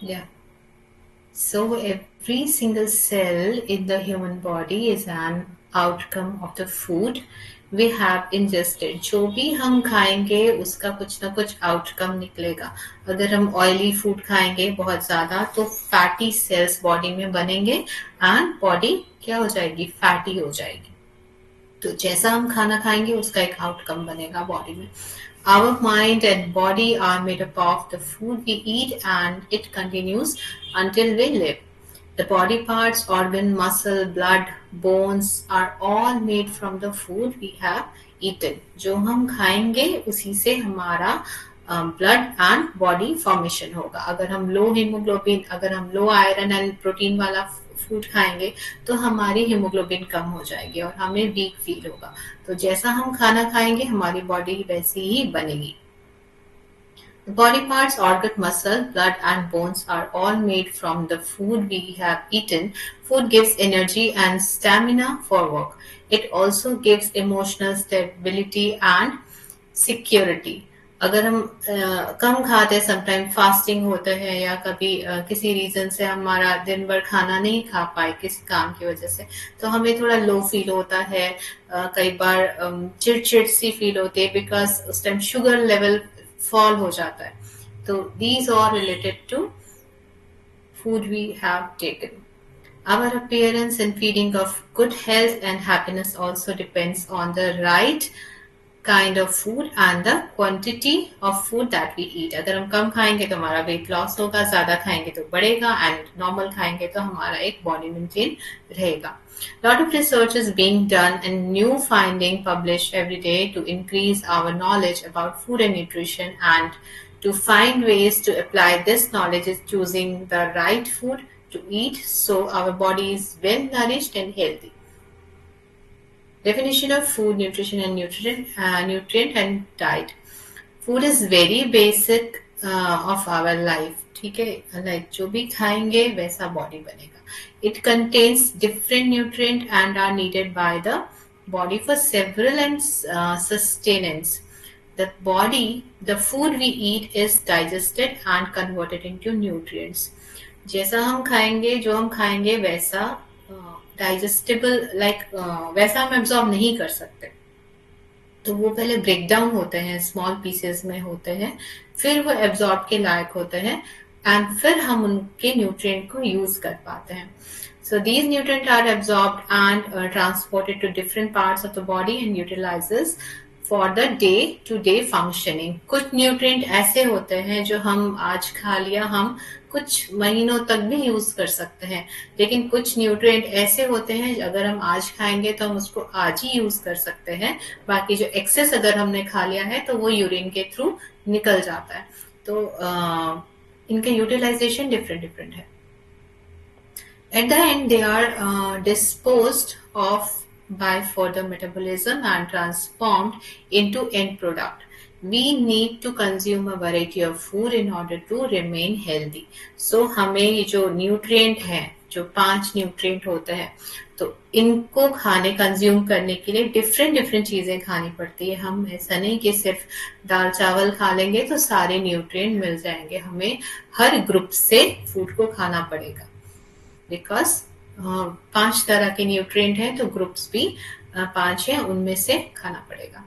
Yeah. So every single cell in the human body is an outcome of the food we have ingested. जो भी हम खाएंगे उसका कुछ ना कुछ आउटकम निकलेगा. अगर हम ऑयली फूड खाएंगे बहुत ज्यादा तो फैटी सेल्स बॉडी में बनेंगे एंड बॉडी क्या हो जाएगी, फैटी हो जाएगी. तो जैसा हम खाना खाएंगे उसका एक आउटकम बनेगा बॉडी में. Our mind and body are made up of the food we eat and it continues until we live. The body parts, organ, muscle, blood, bones are all made from the food we have eaten. जो हम खाएंगे उसी से हमारा blood and body formation होगा. अगर हम लो haemoglobin, अगर हम लो आयरन एंड प्रोटीन वाला फूड खाएंगे तो हमारी हीमोग्लोबिन कम हो जाएगी और हमें वीक फील होगा. तो जैसा हम खाना खाएंगे हमारी बॉडी वैसी ही बनेगी. The body parts, organ, muscle, blood, and bones are all made from the food we have eaten. Food gives energy and stamina for work. It also gives emotional stability and security. अगर हम कम खाते हैं, sometime fasting होते हैं या कभी किसी reason से हमारा दिन भर खाना नहीं खा पाए किसी काम की वजह से, तो हमें थोड़ा लो फील होता है. कई बार चिड़चिड़ सी फील होती है बिकॉज उस टाइम शुगर लेवल फॉल हो जाता है. तो these are related to food we have taken. Our appearance and feeling of good health and happiness also depends on the right kind of food and the quantity of food that we eat. अगर हम कम खाएंगे तो हमारा weight loss होगा, ज्यादा खाएंगे तो बढ़ेगा, एंड नॉर्मल खाएंगे तो हमारा एक बॉडी मेंटेन रहेगा. Lot of research is being done and new finding published every day to increase our knowledge about food and nutrition, and to find ways to apply this knowledge is choosing the right food to eat so our body is well nourished and healthy. Definition of food, nutrition and nutrient and diet. Food is very basic of our life. ठीक है, like जो भी खाएंगे वैसा body बनेगा. It contains different nutrients and are needed by the body for several and sustenance. The food we eat is digested and converted into nutrients. जैसा हम खाएंगे, जो हम खाएंगे वैसा डाइजेस्टेबल, वैसा हम एब्जॉर्ब नहीं कर सकते. तो वो पहले ब्रेक डाउन होते हैं, स्मॉल पीसेस में होते हैं, फिर वो एब्जॉर्ब के लायक होते हैं एंड फिर हम उनके न्यूट्रिएंट को यूज कर पाते हैं. So these nutrients are absorbed and transported to different parts of the body and utilizes for the day to day functioning. कुछ न्यूट्रिएंट ऐसे होते हैं जो हम आज खा लिया, हम कुछ महीनों तक भी यूज कर सकते हैं. लेकिन कुछ न्यूट्रिएंट ऐसे होते हैं अगर हम आज खाएंगे तो हम उसको आज ही यूज कर सकते हैं, बाकी जो एक्सेस अगर हमने खा लिया है तो वो यूरिन के थ्रू निकल जाता है. तो इनके यूटिलाइजेशन डिफरेंट डिफरेंट है. At the end, they are disposed of by further metabolism and transformed into end product. We need to consume a variety of food in order to remain healthy. So हमें ये जो nutrient हैं, जो 5 nutrient होते हैं, तो इनको खाने कंज्यूम करने के लिए डिफरेंट डिफरेंट चीजें खानी पड़ती है. हम ऐसा नहीं कि सिर्फ दाल चावल खा लेंगे तो सारे न्यूट्रिएंट मिल जाएंगे. हमें हर ग्रुप से फूड को खाना पड़ेगा बिकॉज 5 तरह के न्यूट्रिएंट हैं तो ग्रुप्स भी 5 हैं, उनमें से खाना पड़ेगा.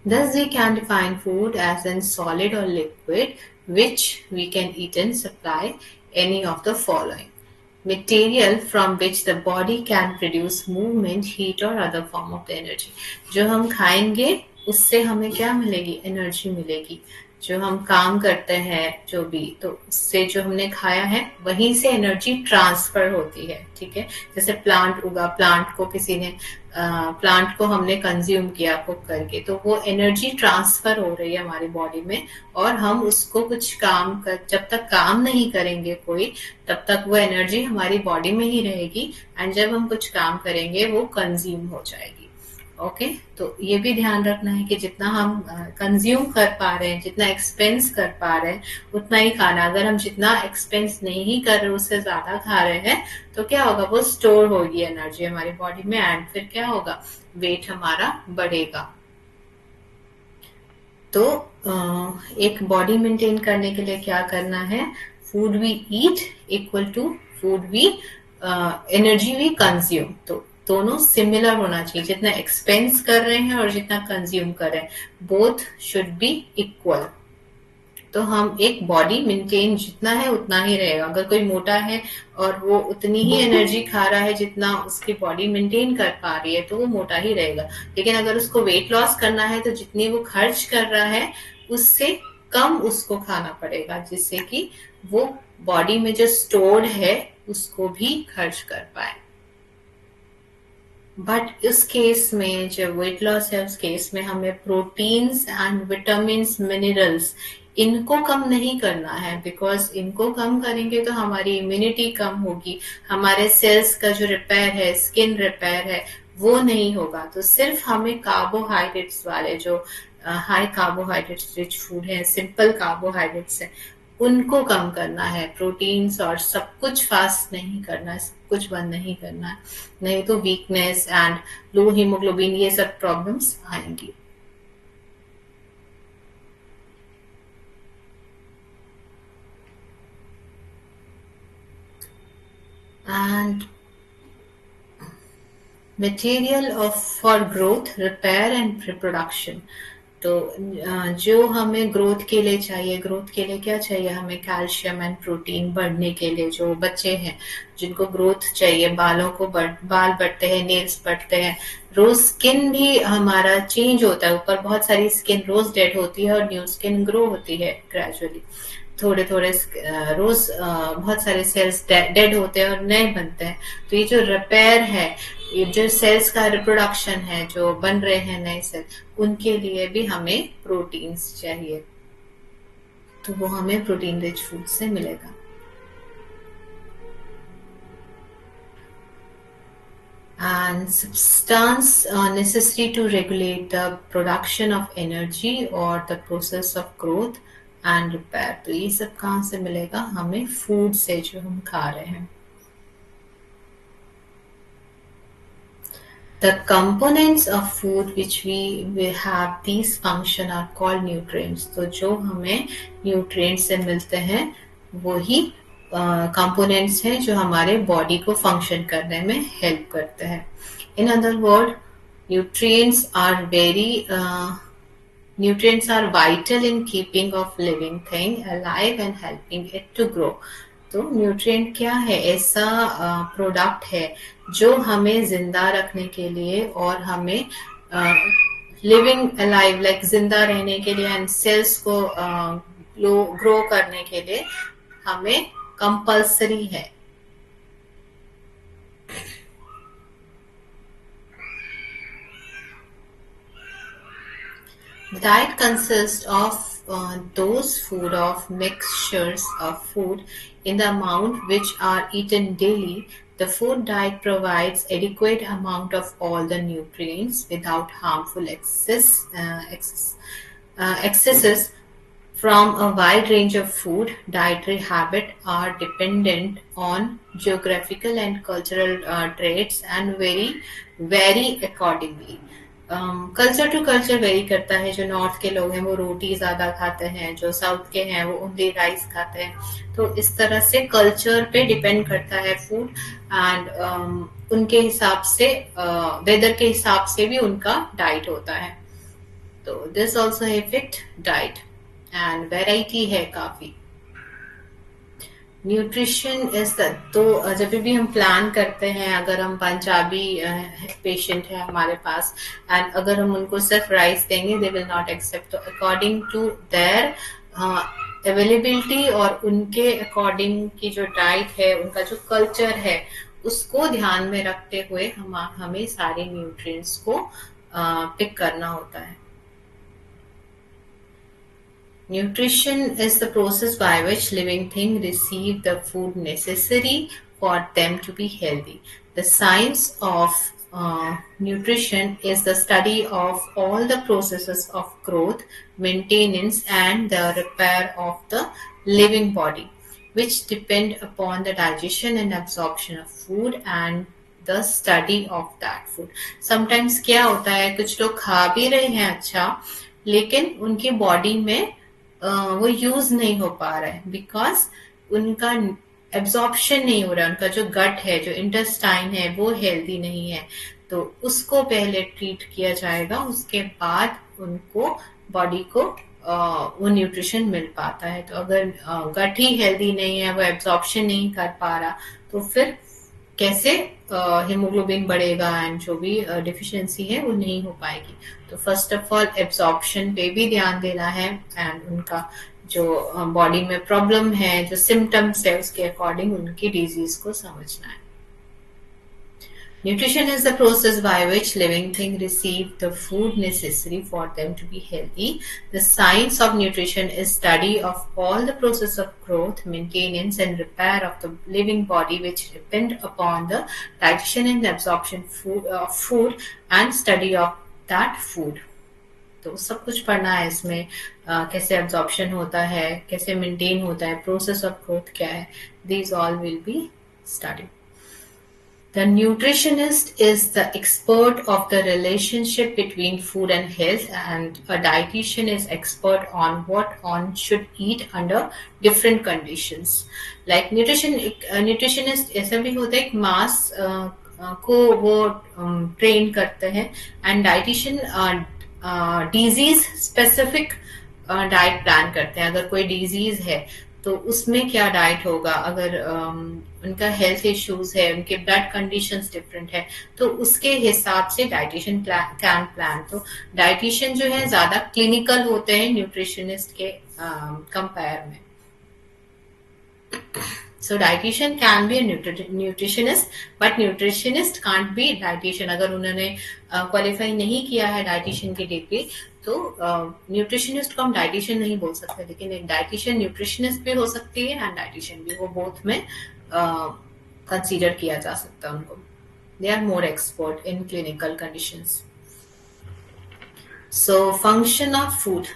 Thus we can define food as in solid or liquid which we can eat and supply any of the following. Material from which the body can produce movement, heat or other form of the energy. जो हम खाएंगे उससे हमें क्या मिलेगी, energy मिलेगी. जो हम काम करते हैं जो भी, तो उससे जो हमने खाया है वहीं से एनर्जी ट्रांसफर होती है. ठीक है, जैसे प्लांट उगा, प्लांट को किसी ने प्लांट को हमने कंज्यूम किया कुक करके, तो वो एनर्जी ट्रांसफर हो रही है हमारी बॉडी में, और हम उसको कुछ काम कर, जब तक काम नहीं करेंगे कोई तब तक वो एनर्जी हमारी बॉडी में ही रहेगी, एंड जब हम कुछ काम करेंगे वो कंज्यूम हो जाएगी. ओके, तो ये भी ध्यान रखना है कि जितना हम कंज्यूम कर पा रहे हैं, जितना एक्सपेंस कर पा रहे हैं उतना ही खाना. अगर हम जितना एक्सपेंस नहीं कर रहे उससे ज्यादा खा रहे हैं तो क्या होगा, वो स्टोर होगी एनर्जी हमारी बॉडी में, एंड फिर क्या होगा, वेट हमारा बढ़ेगा. तो एक बॉडी मेंटेन करने के लिए क्या करना है, food we eat equal to food we energy we consume, तो दोनों सिमिलर होना चाहिए, जितना एक्सपेंस कर रहे हैं और जितना कंज्यूम कर रहे हैं बोथ शुड बी इक्वल। तो हम एक बॉडी मेंटेन जितना है उतना ही रहेगा। अगर कोई मोटा है और वो उतनी ही एनर्जी खा रहा है जितना उसकी बॉडी मेंटेन कर पा रही है तो वो मोटा ही रहेगा। लेकिन अगर उसको वेट लॉस करना है तो जितनी वो खर्च कर रहा है उससे कम उसको खाना पड़ेगा, जिससे कि वो बॉडी में जो स्टोर्ड है उसको भी खर्च कर पाए। बट इस केस में जो वेट लॉस है उस केस में हमें प्रोटीन्स एंड विटामिन मिनरल्स इनको कम नहीं करना है, बिकॉज इनको कम करेंगे तो हमारी इम्यूनिटी कम होगी, हमारे सेल्स का जो रिपेयर है, स्किन रिपेयर है, वो नहीं होगा। तो सिर्फ हमें कार्बोहाइड्रेट्स वाले जो हाई कार्बोहाइड्रेट्स रिच फूड है, सिंपल कार्बोहाइड्रेट्स है, उनको कम करना है। प्रोटीन्स और सब कुछ फास्ट नहीं करना है, सब कुछ बंद नहीं करना है, नहीं तो वीकनेस एंड लो हीमोग्लोबिन ये सब प्रॉब्लम्स आएंगी। And material of for growth, repair and reproduction. तो जो हमें ग्रोथ के लिए चाहिए, ग्रोथ के लिए क्या चाहिए हमें? कैल्शियम एंड प्रोटीन बढ़ने के लिए। जो बच्चे हैं जिनको ग्रोथ चाहिए, बालों को बाल बढ़ते हैं, नेल्स बढ़ते हैं, रोज स्किन भी हमारा चेंज होता है, ऊपर बहुत सारी स्किन रोज डेड होती है और न्यू स्किन ग्रो होती है ग्रेजुअली, थोड़े थोड़े रोज बहुत सारे सेल्स डेड होते हैं और नए बनते हैं। तो ये जो रिपेयर है, ये जो सेल्स का रिप्रोडक्शन है, जो बन रहे हैं नए सेल, उनके लिए भी हमें प्रोटीन्स चाहिए, तो वो हमें प्रोटीन रिच फूड से मिलेगा। And substance necessary to regulate the production of energy or the process of growth and repair। तो ये सब कहाँ से मिलेगा? हमें फूड से जो हम खा रहे हैं। The components of food which we have these function are called nutrients। तो जो हमें nutrients से मिलते हैं वही कंपोनेंट्स हैं जो हमारे बॉडी को फंक्शन करने में हेल्प करते हैं। In other word, nutrients are vital in keeping of living thing alive and helping it to grow। तो न्यूट्रिएंट क्या है? ऐसा प्रोडक्ट है जो हमें जिंदा रखने के लिए और हमें लिविंग अलाइव लाइक जिंदा रहने के लिए एंड सेल्स को ग्रो करने के लिए हमें कंपल्सरी है। The diet consists of those food of mixtures of food in the amount which are eaten daily. The food diet provides adequate amount of all the nutrients without harmful excesses from a wide range of food. Dietary habits are dependent on geographical and cultural traits and vary accordingly। Culture to culture vary करता है। जो north के लोग हैं वो रोटी ज्यादा खाते हैं, जो साउथ के हैं वो ओनली राइस खाते हैं। तो इस तरह से कल्चर पे डिपेंड करता है फूड एंड उनके हिसाब से वेदर के हिसाब से भी उनका डाइट होता है। तो this also effect diet and variety है काफी। न्यूट्रिशन इज द, तो जब भी हम प्लान करते हैं, अगर हम पंजाबी पेशेंट है हमारे पास एंड अगर हम उनको सिर्फ राइस देंगे दे विल नॉट एक्सेप्ट। तो अकॉर्डिंग टू देयर अवेलेबिलिटी और उनके अकॉर्डिंग की जो डाइट है, उनका जो कल्चर है, उसको ध्यान में रखते हुए हमें सारे न्यूट्रिएंट्स को पिक करना होता है। Nutrition is the process by which living things receive the food necessary for them to be healthy. The science of nutrition is the study of all the processes of growth, maintenance, and the repair of the living body, which depend upon the digestion and absorption of food and the study of that food। Sometimes क्या होता है, कुछ लोग खा भी रहे हैं अच्छा, लेकिन उनकी बॉडी में वो यूज नहीं हो पा रहा है बिकॉज उनका एब्जॉर्प्शन नहीं हो रहा है, उनका जो गट है, जो इंटेस्टाइन है, वो हेल्दी नहीं है, तो उसको पहले ट्रीट किया जाएगा, उसके बाद उनको बॉडी को वो न्यूट्रिशन मिल पाता है। तो अगर गट ही हेल्दी नहीं है, वो एब्जॉर्प्शन नहीं कर पा रहा, तो फिर कैसे हीमोग्लोबिन बढ़ेगा एंड जो भी डिफिशियंसी है वो नहीं हो पाएगी। तो फर्स्ट ऑफ ऑल एब्जॉर्प्शन पे भी ध्यान देना है एंड उनका जो बॉडी में प्रॉब्लम है, जो सिम्टम्स है, उसके अकॉर्डिंग उनकी डिजीज को समझना है। Nutrition is the process by which living things receive the food necessary for them to be healthy. The science of nutrition is study of all the process of growth, maintenance and repair of the living body which depend upon the digestion and absorption of food and study of that food. तो सब कुछ पढ़ना है इसमें, कैसे absorption होता है, कैसे मेंटेन होता है, प्रोसेस ऑफ ग्रोथ क्या है, these all will be studied. The nutritionist is the expert of the relationship between food and health, and a dietitian is expert on what one should eat under different conditions. Like nutritionist ऐसा भी होता है, एक मास को वो train करते हैं, and dietitian disease specific diet plan करते हैं। अगर कोई डिजीज है तो उसमें क्या डाइट होगा, अगर उनका हेल्थ इश्यूज है, उनके ब्लड कंडीशंस डिफरेंट है, तो उसके हिसाब से डाइटिशियन कैन प्लान। तो डाइटिशियन जो है ज्यादा क्लिनिकल होते हैं न्यूट्रिशनिस्ट के कंपेयर में। So dietitian can be a nutritionist, but nutritionist can't be dietitian. अगर उन्होंने क्वालिफाई नहीं किया है डाइटिशियन की डिग्री, तो न्यूट्रिशनिस्ट को हम डाइटिशियन नहीं बोल सकते, लेकिन एक डाइटिशियन न्यूट्रिशनिस्ट भी हो सकती है एंड डाइटिशियन भी, वो बोथ में कंसीडर किया जा सकता है उनको। They are more expert in clinical conditions. So function of food.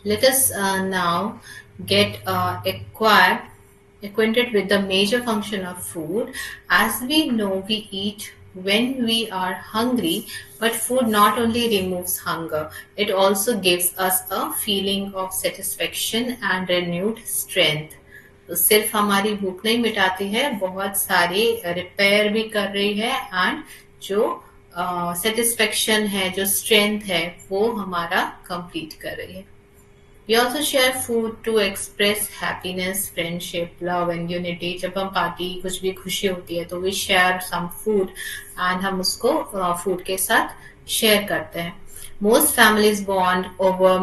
Let us now get acquainted with the major function of food. As we know, we eat when we are hungry, but food not only removes hunger, it also gives us a feeling of satisfaction and renewed strength. तो सिर्फ हमारी भूख नहीं मिटाती है, बहुत सारी repair भी कर रही है, एंड जो सेटिस्फेक्शन है, जो स्ट्रेंथ है, वो हमारा कंप्लीट कर रही है। We also share food to express happiness, friendship, love and unity. जब हम पार्टी कुछ भी खुशी होती है तो we share some food and हम उसको food के साथ share करते हैं। Most families bond over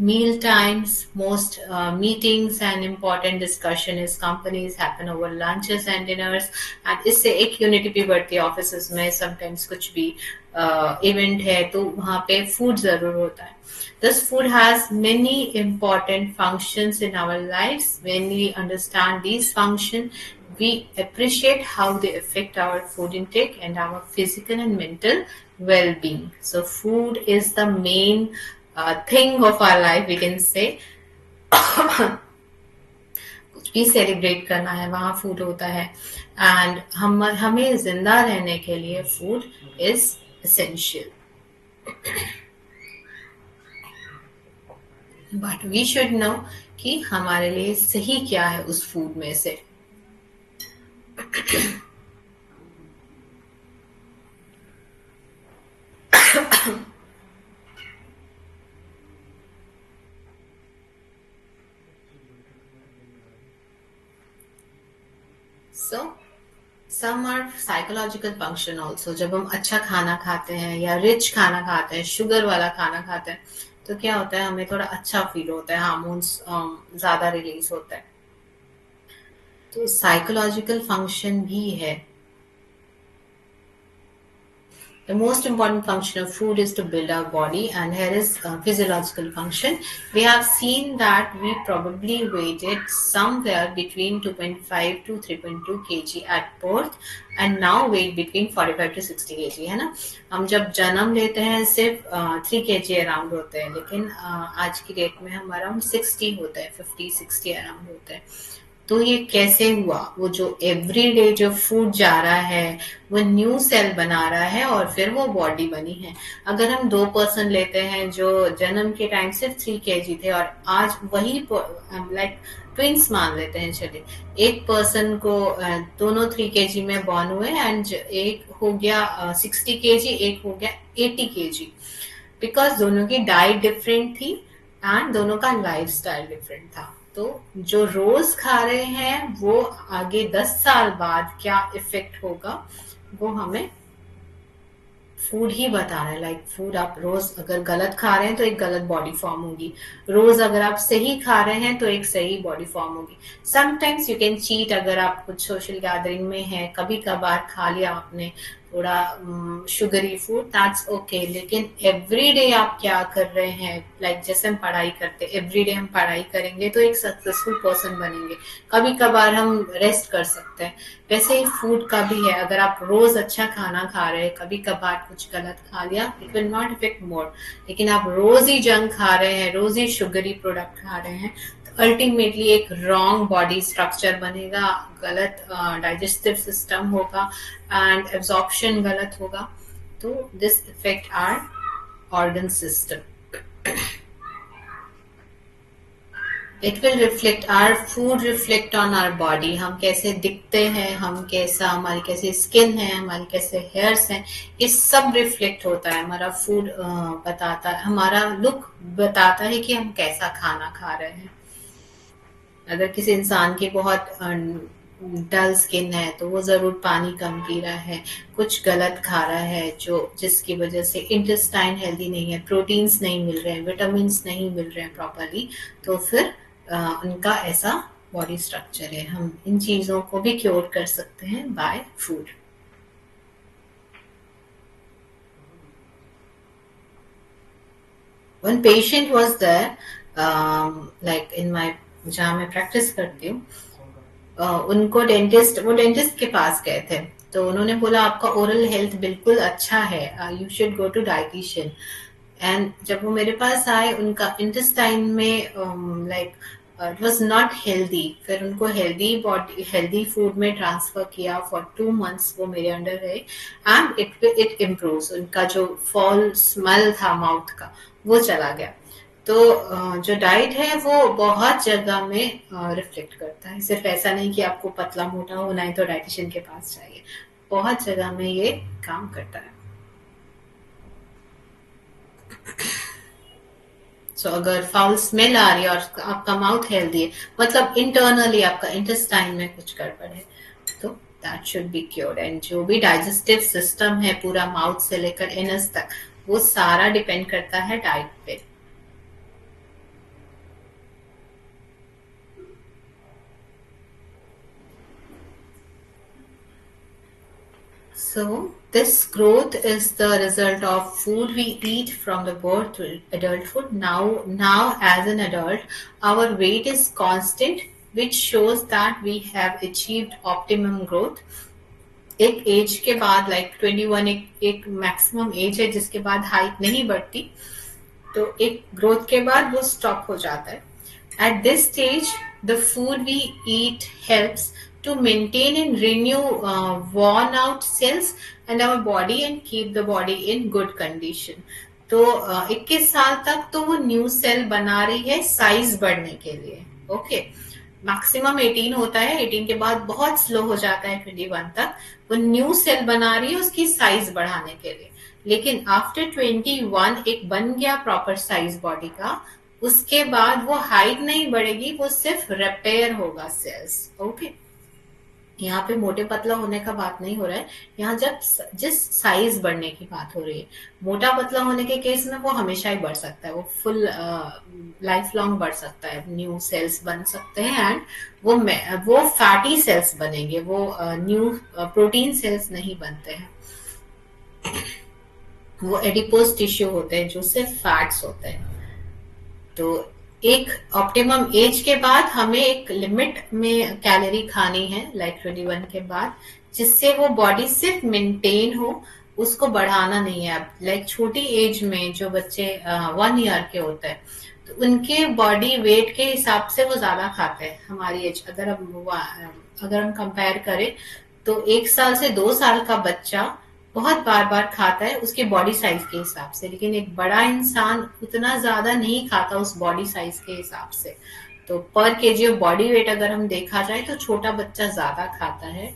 meal times. Most meetings and important discussion is companies happen over lunches and dinners. And इससे एक unity भी बढ़ती है offices में। Sometimes कुछ भी event है तो वहाँ पे food जरूर होता है। This food has many important functions in our lives. When we understand these functions, we appreciate how they affect our food intake and our physical and mental well-being. So food is the main thing of our life, we can say. कुछ भी celebrate करना है, वहाँ food होता है, and हमें जिंदा रहने के लिए food is essential. But we should know कि हमारे लिए सही क्या है उस फूड में से। So some are psychological function also. जब हम अच्छा खाना खाते हैं या रिच खाना खाते हैं, शुगर वाला खाना खाते हैं, तो क्या होता है, हमें थोड़ा अच्छा फील होता है, हार्मोन्स ज्यादा रिलीज होता है। तो साइकोलॉजिकल फंक्शन भी है। The most important function of food is to build our body, and here is a physiological function. We have seen that we probably weighted somewhere between 2.5 to 3.2 kg at birth, and now weight between 45 to 60 kg, है ना। हम जब जन्म लेते हैं सिर्फ 3 kg around होते हैं, लेकिन आज की डेट में हम अराउंड 60 होता है, 50-60 अराउंड होता है। तो ये कैसे हुआ? वो जो एवरीडे जो फूड जा रहा है वो न्यू सेल बना रहा है और फिर वो बॉडी बनी है। अगर हम 2 पर्सन लेते हैं जो जन्म के टाइम सिर्फ 3 kg थे और आज वही लाइक ट्विंस मान लेते हैं, चलिए एक पर्सन को दोनों 3 kg में बॉर्न हुए एंड एक हो गया 60 kg, एक हो गया 80 kg, बिकॉज दोनों की डाइट डिफरेंट थी एंड दोनों का लाइफ स्टाइल डिफरेंट था। तो जो रोज खा रहे हैं वो आगे 10 साल बाद क्या इफेक्ट होगा वो हमें फूड ही बता रहा है। लाइक फूड आप रोज अगर गलत खा रहे हैं तो एक गलत बॉडी फॉर्म होगी, रोज अगर आप सही खा रहे हैं तो एक सही बॉडी फॉर्म होगी। समटाइम्स यू कैन चीट, अगर आप कुछ सोशल गैदरिंग में है, कभी कभार खा लिया आपने थोड़ा शुगरी फूड, दैट्स ओके, लेकिन एवरीडे आप क्या कर रहे हैं? लाइक जैसे हम पढ़ाई करते हैं, एवरीडे हम पढ़ाई करेंगे तो एक सक्सेसफुल पर्सन बनेंगे। कभी कभार हम रेस्ट कर सकते हैं, वैसे ही फूड का भी है। अगर आप रोज अच्छा खाना खा रहे हैं, कभी कभार कुछ गलत खा लिया, इट विल नॉट इफेक्ट मोर। लेकिन आप रोज ही जंक खा रहे हैं, रोज ही शुगरी प्रोडक्ट खा रहे हैं, तो अल्टीमेटली एक रॉन्ग बॉडी स्ट्रक्चर बनेगा, गलत डाइजेस्टिव सिस्टम होगा एंड एब्जॉर्प्शन गलत होगा। तो this effect our organ system. It will reflect, our food reflect on our body. हम कैसे दिखते हैं, हम कैसा, हमारी कैसी स्किन है, हमारी कैसे हेयर्स हैं, ये सब रिफ्लेक्ट होता है। हमारा फूड बताता है, हमारा लुक बताता है कि हम कैसा खाना खा रहे हैं। अगर किसी इंसान की बहुत डल स्किन है तो वो जरूर पानी कम पी रहा है, कुछ गलत खा रहा है जो जिसकी वजह से इंटेस्टाइन हेल्दी नहीं है, प्रोटीन्स नहीं मिल रहे हैं, विटामिन नहीं मिल रहे हैं प्रॉपरली, तो फिर उनका ऐसा बॉडी स्ट्रक्चर है। हम इन चीजों को भी क्योर कर सकते हैं by food. One patient was there, like in my, जहाँ मैं प्रैक्टिस करती हूँ, उनको डेंटिस्ट, वो डेंटिस्ट के पास गए थे, तो उन्होंने बोला आपका ओरल हेल्थ बिल्कुल अच्छा है, you should go to dietitian. And जब वो मेरे पास आए, उनका इंटेस्टाइन में like it was not healthy, फिर उनको हेल्दी बॉडी हेल्दी फूड में ट्रांसफर किया। फॉर 2 months वो मेरे अंडर रहे एंड इट इम्प्रूव्स। उनका जो फॉल स्मेल था माउथ का वो चला गया। तो जो डाइट है वो बहुत जगह में रिफ्लेक्ट करता है। सिर्फ ऐसा नहीं कि आपको पतला मोटा होना है तो डाइटिशियन के पास जाइए, बहुत जगह में ये काम करता है। सो अगर फाउल स्मेल आ रही है और आपका माउथ हेल्दी है, मतलब इंटरनली आपका इंटेस्टाइन में कुछ गड़बड़ है, तो that should be cured. And जो भी डाइजेस्टिव सिस्टम है पूरा माउथ से लेकर एनस तक, वो सारा डिपेंड करता है डाइट पे। So, this growth is the result of food we eat from the birth to adulthood. Now as an adult, our weight is constant, which shows that we have achieved optimum growth. एक as के बाद like 21 एक maximum age है जिसके बाद height नहीं बढ़ती, तो एक ग्रोथ के बाद वो स्टॉप हो जाता है। At this stage, the food we eat helps to maintain and renew worn out cells and our body and keep the body in good condition. तो 21 साल तक तो वो न्यू सेल बना रही है साइज बढ़ने के लिए। ओके, मैक्सिमम 18 होता है, 18 के बाद बहुत स्लो हो जाता है 21 तक। वो न्यू सेल बना रही है उसकी साइज बढ़ाने के लिए। लेकिन आफ्टर 21 एक बन गया प्रॉपर साइज बॉडी का, उसके बाद वो हाइट नहीं बढ़ेगी, वो सिर्फ रिपेयर होगा सेल्स। ओके, यहाँ पे मोटे पतला होने का बात नहीं हो रहा है, यहाँ जब जिस साइज बढ़ने की बात हो रही है। मोटा पतला होने के केस में वो हमेशा ही बढ़ सकता है, वो फुल लाइफ लॉन्ग बढ़ सकता है, न्यू सेल्स बन सकते हैं एंड वो फैटी सेल्स बनेंगे, वो न्यू प्रोटीन सेल्स नहीं बनते हैं। वो एडिपोज टिश्यू होते हैं जो सिर्फ फैट्स होते हैं। तो एक ऑप्टिमम एज के बाद हमें एक लिमिट में कैलोरी खानी है, लाइक 21 के बाद, जिससे वो बॉडी सिर्फ मेंटेन हो, उसको बढ़ाना नहीं है। अब लाइक छोटी एज में जो बच्चे 1 year के होते हैं, तो उनके बॉडी वेट के हिसाब से वो ज्यादा खाते हैं हमारी एज। अगर हम कंपेयर करें तो 1 साल से 2 साल का बच्चा बहुत बार बार खाता है उसके बॉडी साइज के हिसाब से, लेकिन एक बड़ा इंसान उतना ज्यादा नहीं खाता उस बॉडी साइज के हिसाब से। तो पर केजी ऑफ बॉडी वेट अगर हम देखा जाए तो छोटा बच्चा ज्यादा खाता है,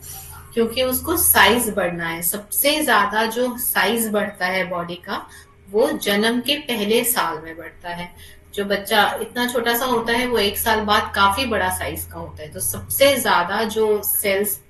क्योंकि उसको साइज बढ़ना है। सबसे ज्यादा जो साइज बढ़ता है बॉडी का वो जन्म के पहले साल में बढ़ता है। जो बच्चा इतना छोटा सा होता है वो 1 साल बाद काफी बड़ा साइज का होता है। तो सबसे ज्यादा जो सेल्स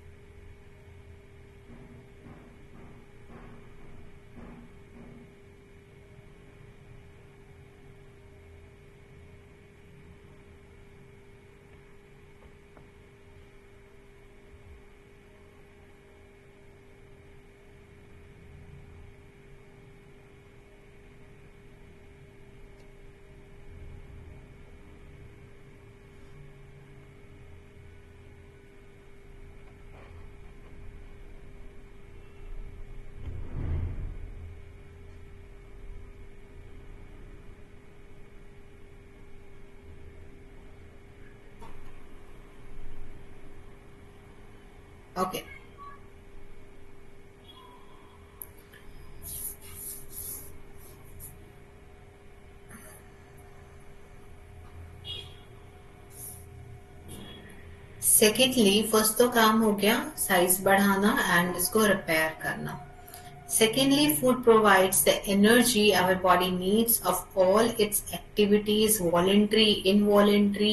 ओके सेकेंडली फर्स्ट तो काम हो गया साइज बढ़ाना एंड इसको रिपेयर करना। Secondly, food provides the energy our body needs of all its activities, voluntary, involuntary.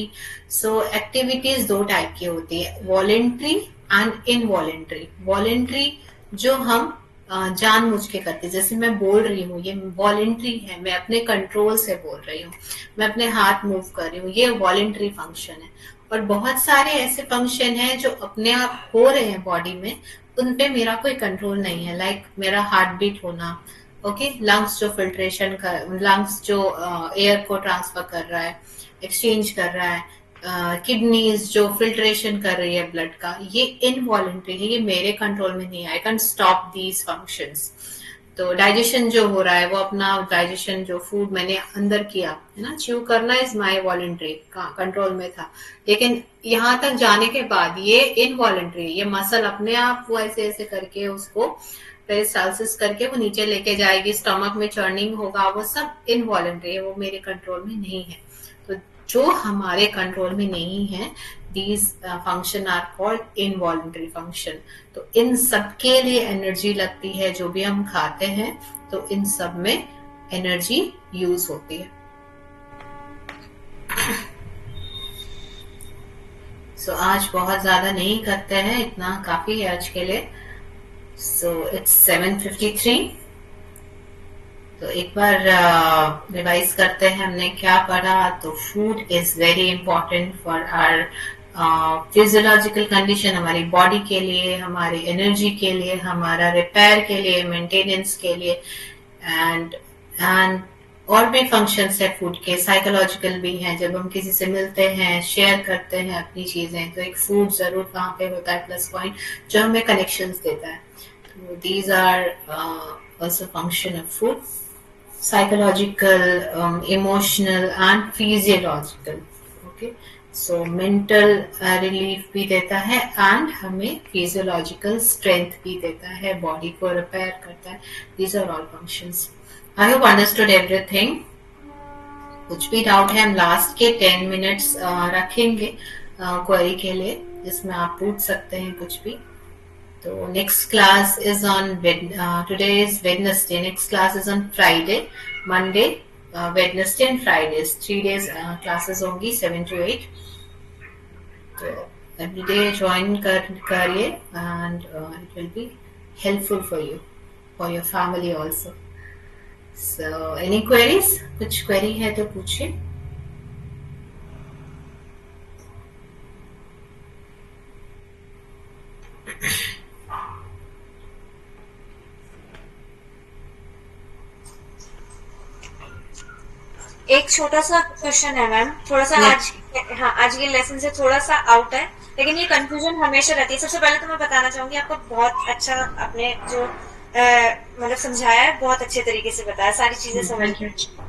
So activities दो टाइप की होती है, voluntary and involuntary. Voluntary जो हम जानबूझ के करते हैं, जैसे मैं बोल रही हूँ ये वॉलेंट्री है, मैं अपने कंट्रोल से बोल रही हूँ, मैं अपने हाथ मूव कर रही हूँ, ये वॉलेंट्री फंक्शन है। और बहुत सारे ऐसे फंक्शन हैं जो अपने आप हो रहे हैं बॉडी में, उन पे मेरा कोई कंट्रोल नहीं है। लाइक मेरा हार्ट बीट होना, ओके, लंग्स जो फिल्ट्रेशन कर, लंग्स जो एयर को ट्रांसफर कर रहा है, एक्सचेंज कर रहा है, किडनीज जो फिल्ट्रेशन कर रही है ब्लड का, ये इनवॉलेंट्री है, ये मेरे कंट्रोल में नहीं है। I can stop these functions. तो डाइजेशन जो हो रहा है वो अपना डाइजेशन जो फूड मैंने अंदर किया है ना, च्यू करना इज माय वॉलेंट्री कंट्रोल में था, लेकिन यहाँ तक जाने के बाद ये इनवॉलेंट्री, ये मसल अपने आप वो ऐसे ऐसे करके उसको पेरिस्टालसिस करके वो नीचे लेके जाएगी, स्टमक में चर्निंग होगा, वो सब इनवॉलेंट्री है, वो मेरे कंट्रोल में नहीं है। तो जो हमारे कंट्रोल में नहीं है, these function are called involuntary function। तो इन सब के लिए एनर्जी लगती है, जो भी हम खाते हैं तो इन सब में एनर्जी यूज होती है। सो आज बहुत ज्यादा नहीं करते हैं, इतना काफी है आज के लिए। So it's 7:53। तो एक बार रिवाइज करते हैं हमने क्या पढ़ा। तो food is very important for our physiological condition, हमारी बॉडी के लिए, हमारी एनर्जी के लिए, हमारा रिपेयर के लिए, मेंटेनेंस के लिए, एंड और भी फंक्शंस है फूड के, साइकोलॉजिकल भी हैं। जब हम किसी से मिलते हैं, शेयर करते हैं अपनी चीजें, तो एक फूड जरूर वहां पे होता है प्लस पॉइंट, जो हमें कनेक्शंस देता है। तो these are also function of food, psychological, emotional and physiological। okay, so mental relief भी देता है and हमें physiological strength भी देता है, body को repair करता है। these are all functions। I hope understood everything। कुछ भी डाउट है हम लास्ट के 10 मिनट्स रखेंगे क्वेरी के लिए, जिसमें आप पूछ सकते हैं कुछ भी। तो next class is on today is Wednesday, next class is on Friday, Monday, Wednesday and Fridays, 3 days classes होंगी 7 to 8। तो every day join करिए and it will be helpful for you, for your family also। So any queries? कुछ query है तो पूछिए। एक छोटा सा क्वेश्चन है मैम, थोड़ा सा आज के लेसन से थोड़ा सा आउट है, लेकिन ये कंफ्यूजन हमेशा रहती है। सबसे पहले तो मैं बताना चाहूंगी आपको बहुत अच्छा, अपने जो मतलब समझाया है, बहुत अच्छे तरीके से बताया, सारी चीजें समझ थैंक यू। में।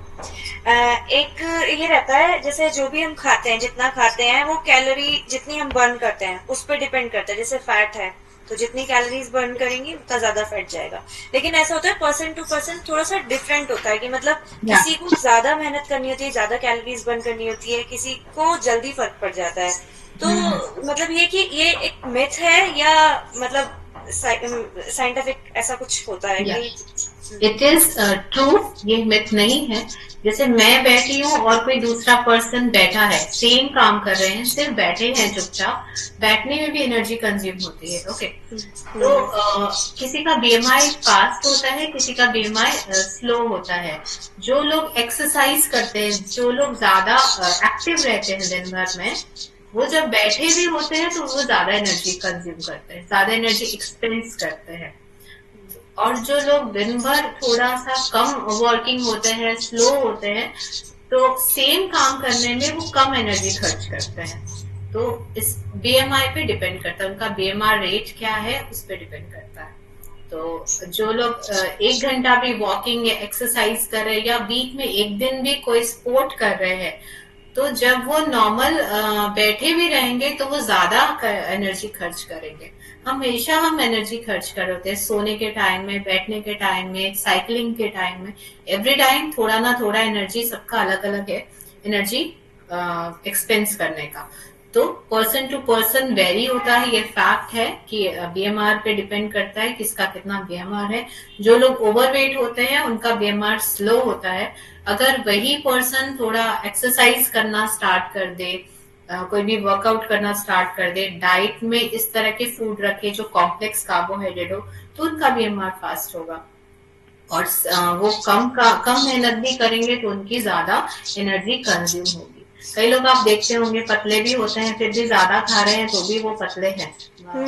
एक ये रहता है, जैसे जो भी हम खाते हैं, जितना खाते हैं वो कैलोरी जितनी हम बर्न करते हैं उस पर डिपेंड करता है। जैसे फैट है तो जितनी कैलोरीज बर्न करेंगे उतना ज्यादा फैट जाएगा। लेकिन ऐसा होता है पर्सन टू पर्सन थोड़ा सा डिफरेंट होता है, कि मतलब या किसी को ज्यादा मेहनत करनी होती है, ज्यादा कैलोरीज बर्न करनी होती है, किसी को जल्दी फर्क पड़ जाता है। तो हम्म। मतलब ये कि ये एक मिथ है या मतलब साइंटिफिक ऐसा कुछ होता है या कि? इट इज ट्रू, ये मिथ नहीं है। जैसे मैं बैठी हूँ और कोई दूसरा पर्सन बैठा है, सेम काम कर रहे हैं, सिर्फ बैठे हैं चुपचाप, बैठने में भी एनर्जी कंज्यूम होती है। ओके, तो किसी का बीएमआई फास्ट होता है, किसी का बीएमआई स्लो होता है। जो लोग एक्सरसाइज करते हैं, जो लोग ज्यादा एक्टिव रहते हैं दिन भर में, वो जब बैठे भी होते हैं तो वो ज्यादा एनर्जी कंज्यूम करते हैं, ज्यादा एनर्जी एक्सपेंस करते हैं। और जो लोग दिन भर थोड़ा सा कम वर्किंग होते हैं, स्लो होते हैं, तो सेम काम करने में वो कम एनर्जी खर्च करते हैं। तो इस बीएमआई पे डिपेंड करता है, उनका बीएमआर रेट क्या है उस पर डिपेंड करता है। तो जो लोग 1 घंटा भी वॉकिंग या एक्सरसाइज कर रहे हैं, या वीक में एक दिन भी कोई स्पोर्ट कर रहे हैं, तो जब वो नॉर्मल बैठे भी रहेंगे तो वो ज्यादा एनर्जी खर्च करेंगे। हमेशा हम एनर्जी खर्च कर रहे होते हैं, सोने के टाइम में, बैठने के टाइम में, साइकिलिंग के टाइम में, एवरी टाइम थोड़ा ना थोड़ा एनर्जी, सबका अलग अलग है एनर्जी एक्सपेंस करने का। तो पर्सन टू पर्सन वेरी होता है, ये फैक्ट है कि बीएमआर पे डिपेंड करता है किसका कितना बीएमआर है। जो लोग ओवरवेट होते हैं उनका बीएमआर स्लो होता है। अगर वही पर्सन थोड़ा एक्सरसाइज करना स्टार्ट कर दे, कोई भी वर्कआउट करना स्टार्ट कर दे, डाइट में इस तरह के फूड रखे जो कॉम्प्लेक्स कार्बोहाइड्रेट हो, तो उनका बीएमआर फास्ट होगा। और वो कम मेहनत भी करेंगे तो उनकी ज्यादा एनर्जी कंज्यूम होगी। कई लोग आप देखते होंगे पतले भी होते हैं, फिर भी ज्यादा खा रहे हैं तो भी वो पतले हैं। तो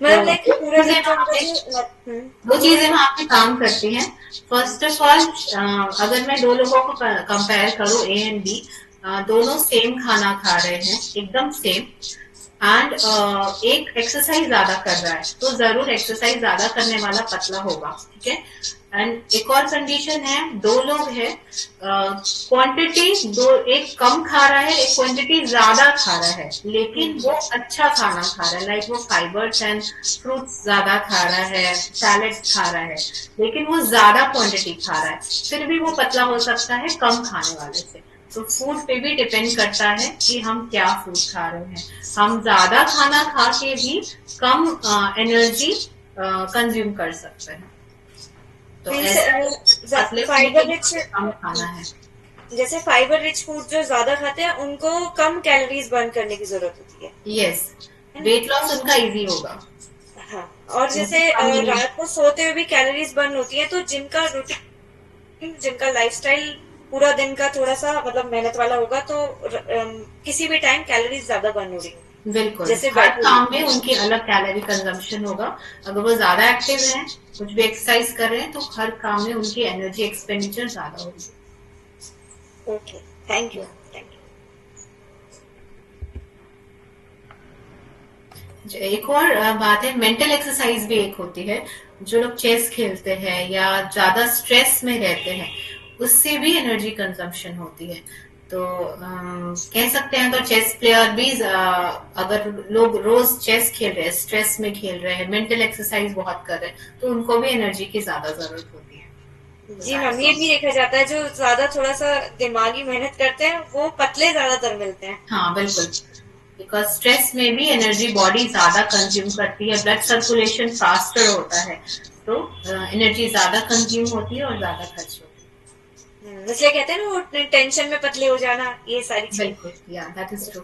मतलब लाइक पूरा दिन जो उनका जो वो पूरा चीजें वहां पे काम करती हैं। फर्स्ट ऑफ ऑल, अगर मैं दो लोगों को कंपेयर करूं, ए एंड बी, दोनों सेम खाना खा रहे हैं, एकदम सेम, एंड एक एक्सरसाइज ज्यादा कर रहा है, तो जरूर एक्सरसाइज ज्यादा करने वाला पतला होगा। ठीक है। एंड एक और कंडीशन है, दो लोग हैं, क्वांटिटी दो, एक कम खा रहा है, एक क्वांटिटी ज्यादा खा रहा है, लेकिन वो अच्छा खाना खा रहा है, लाइक वो फाइबर्स एंड फ्रूट्स ज्यादा खा रहा है, सैलेड खा रहा है, लेकिन वो ज्यादा क्वांटिटी खा रहा है, फिर भी वो पतला हो सकता है कम खाने वाले से। तो फूड पे भी डिपेंड करता है कि हम क्या फूड खा रहे हैं। हम ज्यादा खाना खा के भी कम एनर्जी कंज्यूम कर सकते हैं। तो ऐसे पतले होने के फाइबर लिए रिच, कम खाना है। जैसे फाइबर रिच फूड जो ज्यादा खाते हैं उनको कम कैलोरीज बर्न करने की जरूरत होती यस, है ना? वेट लॉस उनका इजी होगा। हाँ। और उनको जैसे कम, रात को सोते हुए भी कैलोरीज बर्न होती है, तो जिनका रूटीन, जिनका लाइफस्टाइल पूरा दिन का थोड़ा सा मतलब मेहनत वाला होगा, तो किसी भी टाइम कैलोरीज ज्यादा बर्न हो रही होगी, बिल्कुल जैसे हर बैठे काम हुए। में उनकी अलग कैलोरी कंजम्पशन होगा। अगर वो ज्यादा एक्टिव हैं, कुछ भी एक्सरसाइज कर रहे हैं, तो हर काम में उनकी एनर्जी एक्सपेंडिचर ज्यादा होगी। Okay, thank you, Yeah. Thank you. एक और बात है, मेंटल एक्सरसाइज भी एक होती है। जो लोग चेस खेलते हैं या ज्यादा स्ट्रेस में रहते हैं, उससे भी एनर्जी कंजम्पशन होती है। तो कह सकते हैं, अगर चेस प्लेयर भी अगर लोग रोज चेस खेल रहे हैं, स्ट्रेस में खेल रहे हैं, मेंटल एक्सरसाइज बहुत कर रहे हैं, तो उनको भी एनर्जी की ज्यादा जरूरत होती है। तो जी मैम, दैट्स ये ऑल। भी देखा जाता है जो ज्यादा थोड़ा सा दिमागी मेहनत करते हैं वो पतले ज्यादातर मिलते हैं। हाँ बिल्कुल, बिकॉज स्ट्रेस में भी एनर्जी बॉडी ज्यादा कंज्यूम करती है, ब्लड सर्कुलेशन फास्टर होता है, तो एनर्जी ज्यादा कंज्यूम होती है और ज्यादा खर्च होती इसलिए कहते हैं ना वो टेंशन में पतले हो जाना, ये सारी है। चीज। बिल्कुल, या दैट इज ट्रू।